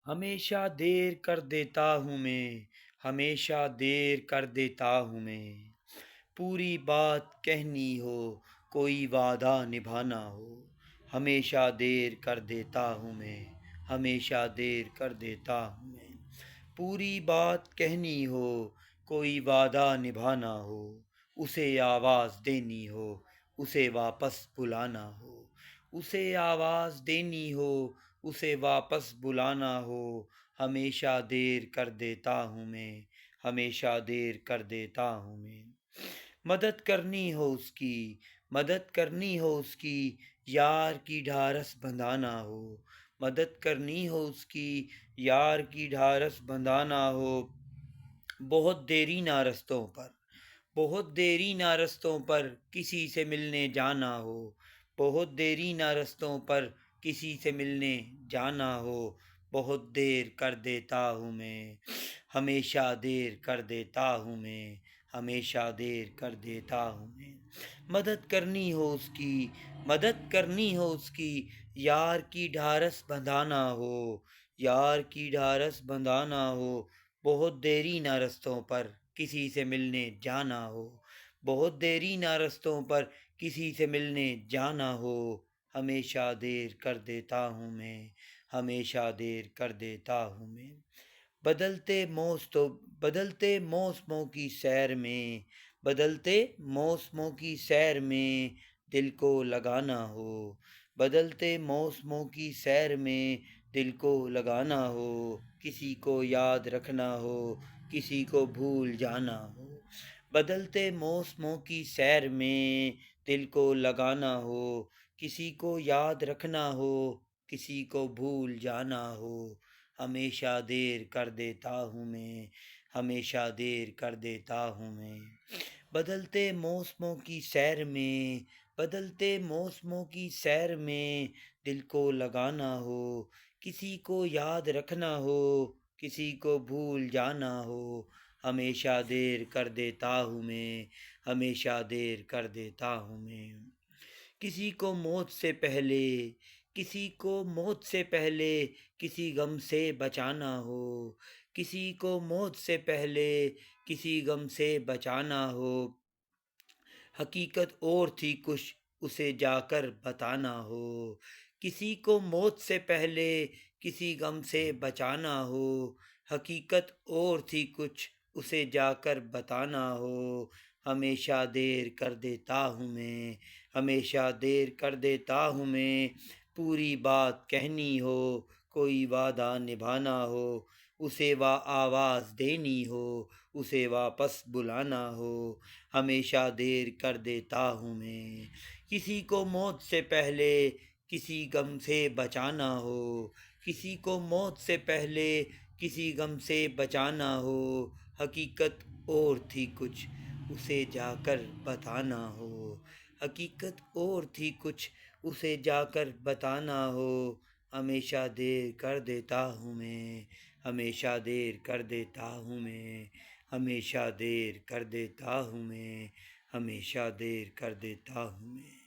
ہمیشہ دیر کر دیتا ہوں میں، ہمیشہ دیر کر دیتا ہوں میں، پوری بات کہنی ہو کوئی وعدہ نبھانا ہو، ہمیشہ دیر کر دیتا ہوں میں، ہمیشہ دیر کر دیتا ہوں میں، پوری بات کہنی ہو کوئی وعدہ نبھانا ہو، اسے آواز دینی ہو اسے واپس بلانا ہو، اسے آواز دینی ہو اسے واپس بلانا ہو، ہمیشہ دیر کر دیتا ہوں میں، ہمیشہ دیر کر دیتا ہوں میں، مدد کرنی ہو اس کی، مدد کرنی ہو اس کی، یار کی ڈھارس بندھانا ہو، مدد کرنی ہو اس کی، یار کی ڈھارس بندھانا ہو، بہت دیری نہ رستوں پر، بہت دیری نہ رستوں پر کسی سے ملنے جانا ہو، بہت دیری نہ رستوں پر کسی سے ملنے جانا ہو، بہت دیر کر دیتا ہوں میں، ہمیشہ دیر کر دیتا ہوں میں، ہمیشہ دیر کر دیتا ہوں میں، مدد کرنی ہو اس کی، مدد کرنی ہو اس کی، یار کی ڈھارس بندھانا ہو، یار کی ڈھارس بندھانا ہو، بہت دیری نہ رستوں پر کسی سے ملنے جانا ہو، بہت دیری نہ رستوں پر کسی سے ملنے جانا ہو، ہمیشہ دیر کر دیتا ہوں میں، ہمیشہ دیر کر دیتا ہوں میں، بدلتے موسموں کی سیر میں، بدلتے موسموں کی سیر میں دل کو لگانا ہو، بدلتے موسموں کی سیر میں دل کو لگانا ہو، کسی کو یاد رکھنا ہو کسی کو بھول جانا ہو، بدلتے موسموں کی سیر میں دل کو لگانا ہو، کسی کو یاد رکھنا ہو کسی کو بھول جانا ہو، ہمیشہ دیر کر دیتا ہوں میں، ہمیشہ دیر کر دیتا ہوں میں، بدلتے موسموں کی سیر میں، بدلتے موسموں کی سیر میں دل کو لگانا ہو، کسی کو یاد رکھنا ہو کسی کو بھول جانا ہو، ہمیشہ دیر کر دیتا ہوں میں، ہمیشہ دیر کر دیتا ہوں میں، کسی کو موت سے پہلے، کسی کو موت سے پہلے کسی غم سے بچانا ہو، کسی کو موت سے پہلے کسی غم سے بچانا ہو، حقیقت اور تھی کچھ اسے جا کر بتانا ہو، کسی کو موت سے پہلے کسی غم سے بچانا ہو، حقیقت اور تھی کچھ اسے جا کر بتانا ہو، ہمیشہ دیر کر دیتا ہوں میں، ہمیشہ دیر کر دیتا ہوں میں، پوری بات کہنی ہو کوئی وعدہ نبھانا ہو، اسے آواز دینی ہو اسے واپس بلانا ہو، ہمیشہ دیر کر دیتا ہوں میں، کسی کو موت سے پہلے کسی غم سے بچانا ہو، کسی کو موت سے پہلے کسی غم سے بچانا ہو، حقیقت اور تھی کچھ اسے جا کر بتانا ہو، حقیقت اور تھی کچھ اسے جا کر بتانا ہو، ہمیشہ دیر کر دیتا ہوں میں، ہمیشہ دیر کر دیتا ہوں میں، ہمیشہ دیر کر دیتا ہوں میں، ہمیشہ دیر کر دیتا ہوں میں۔